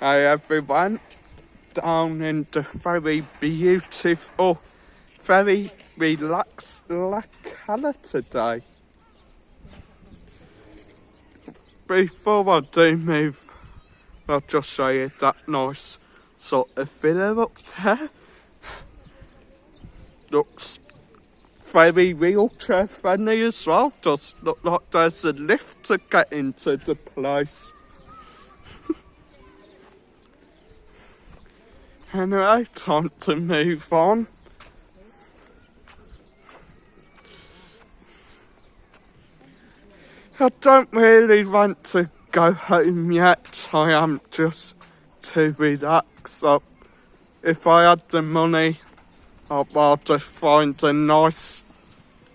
Hi everyone, down in the very beautiful, very relaxed La Cala today. Before I do move, I'll just show you that nice sort of villa up there. Looks very wheelchair friendly as well. Does look like there's a lift to get into the place. Anyway, time to move on. I don't really want to go home yet. I am just too relaxed. If I had the money, I'd rather find a nice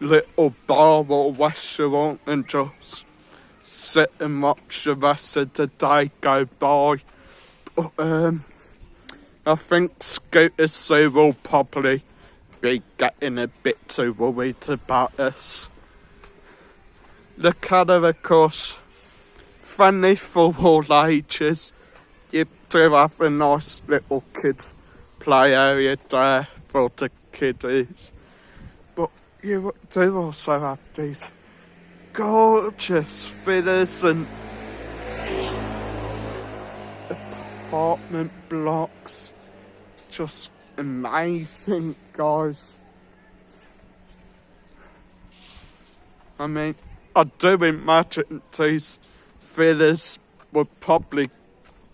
little bar or restaurant and just sit and watch the rest of the day go by. But, I think Scooter Sue will probably be getting a bit too worried about us. The colour, of course, friendly for all ages. You do have a nice little kids play area there for the kiddies. But you do also have these gorgeous villas and apartment blocks. Just amazing, guys. I mean, I do imagine these villas would probably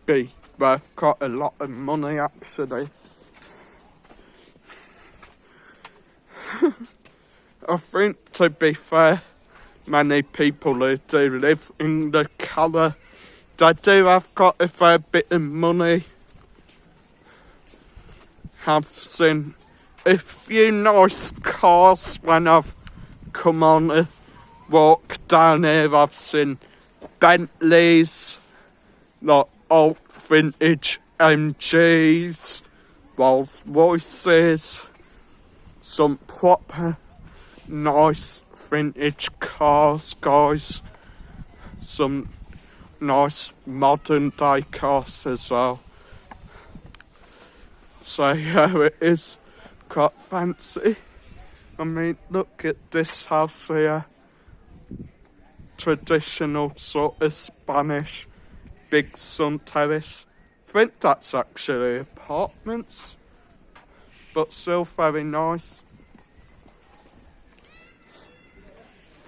be worth quite a lot of money, actually. I think, to be fair, many people who do live in the colour, they do have quite a fair bit of money. Have seen a few nice cars when I've come on a walk down here. I've seen Bentleys, like old vintage MGs, Rolls Royces, some proper nice vintage cars, guys. Some nice modern day cars as well. So yeah, it is quite fancy. I mean, look at this house here. Traditional sort of Spanish big sun terrace. I think that's actually apartments, but still very nice.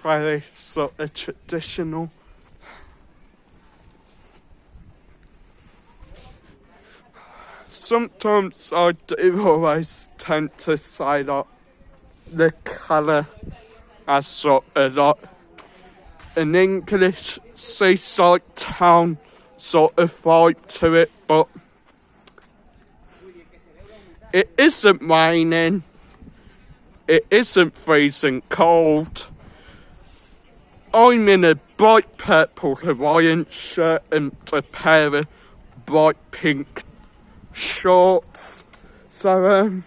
Very sort of traditional. Sometimes I do always tend to say that the colour has sort of like an English seaside town sort of vibe to it, but it isn't raining, it isn't freezing cold. I'm in a bright purple Hawaiian shirt and a pair of bright pink shorts. So,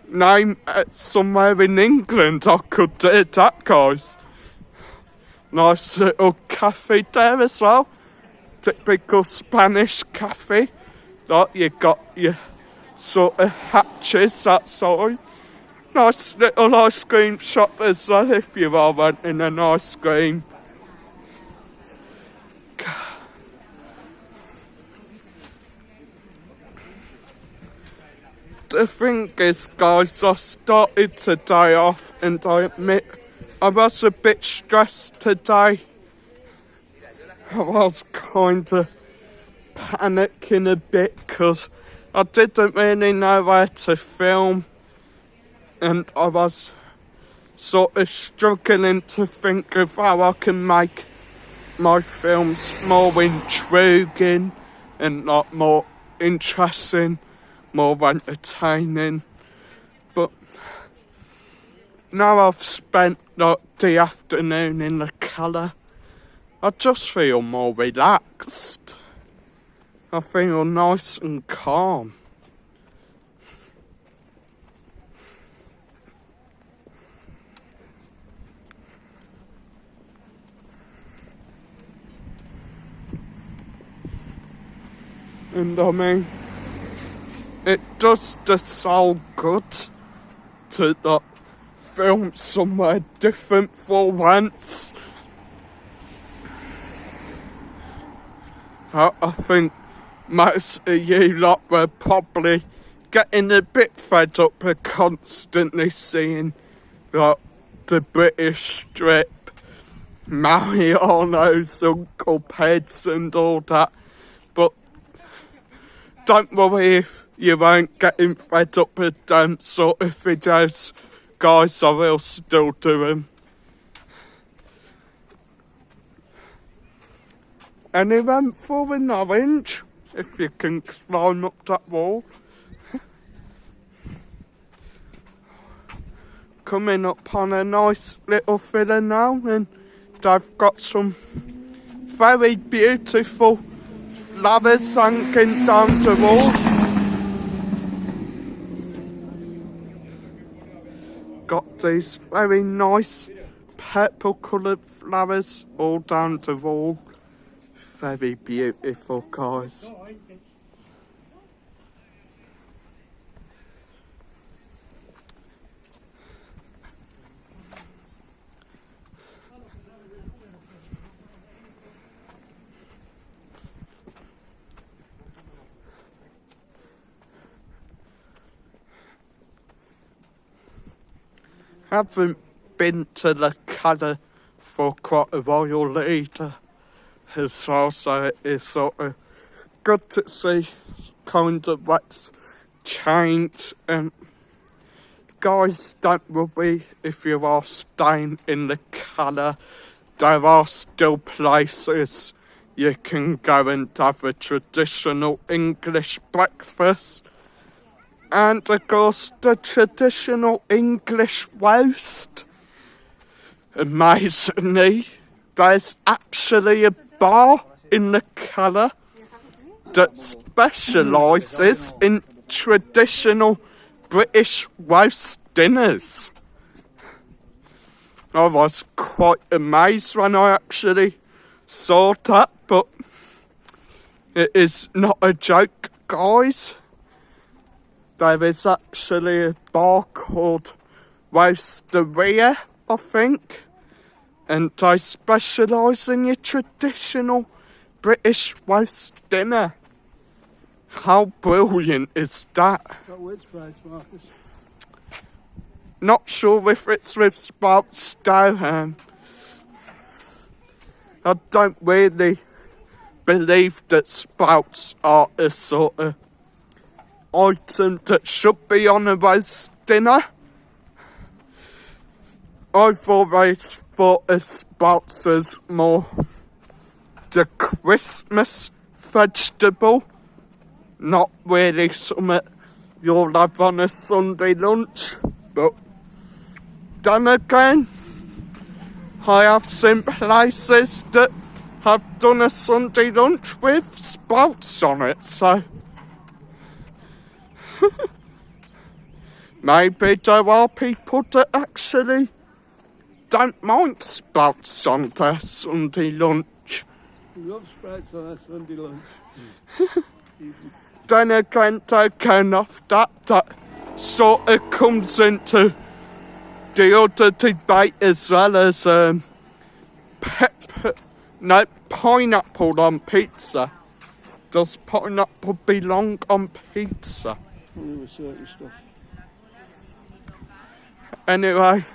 name somewhere in England I could do that, guys. Nice little cafe there as well. Typical Spanish cafe. Like you got your sort of hatches outside. Nice little ice cream shop as well if you are wanting an ice cream. The thing is, guys, I started today off and I admit I was a bit stressed today. I was kind of panicking a bit because I didn't really know where to film, and I was sort of struggling to think of how I can make my films more intriguing and like more interesting, more entertaining. But now I've spent like the afternoon in the colour, I just feel more relaxed. I feel nice and calm. And I mean, it does the soul good to like, film somewhere different for once. I think most of you lot were probably getting a bit fed up of constantly seeing like the British strip, Mariano's Uncle Peds and all that. But don't worry if you ain't getting fed up with them sort of videos, guys, I will still do them. Anyone for an orange? If you can climb up that wall. Coming up on a nice little villa now, and they've got some very beautiful flowers hanging down the wall. Got these very nice purple coloured flowers all down the wall. Very beautiful, guys. Haven't been to the cala for quite a while either as well, so it's sort of good to see kind of what's changed. And guys, don't worry if you are staying in the cala, there are still places you can go and have a traditional English breakfast. And of course, the traditional English roast. Amazingly, there's actually a bar in the cala that specialises in traditional British roast dinners. I was quite amazed when I actually saw that, but it is not a joke, guys. There is actually a bar called Roasteria, I think, and they specialise in your traditional British roast dinner. How brilliant is that? Which place, Marcus? Not sure if it's with Sprouts Stowham. I don't really believe that Sprouts are a sort of item that should be on a roast dinner. I've always thought of Sprouts as more the Christmas vegetable, not really something you'll have on a Sunday lunch. But then again, I have seen places that have done a Sunday lunch with Sprouts on it, so maybe there are people that actually don't mind Sprouts on their Sunday lunch. You love Sprouts on that Sunday lunch. Then again, taken off that sort of comes into the other debate as well as pineapple on pizza. Does pineapple belong on pizza? Only with certain stuff. Anyway,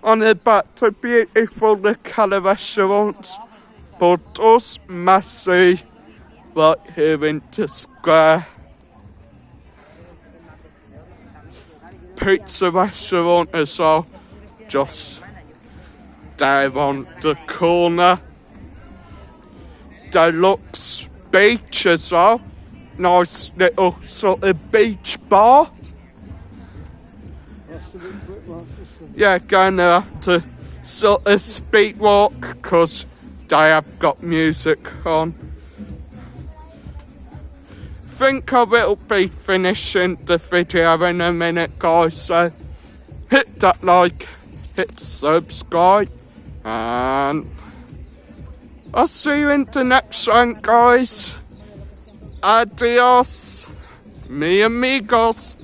on the back to beautiful the cala restaurants, but us massive right here in the square. Pizza restaurant as well, just there on the corner. Deluxe beach as well, nice little sort of beach bar. Yeah, gonna have to sort of speed walk because they have got music on. Think I will be finishing the video in a minute, guys, so hit that like, hit subscribe, and I'll see you in the next one, guys. Adios, mi amigos.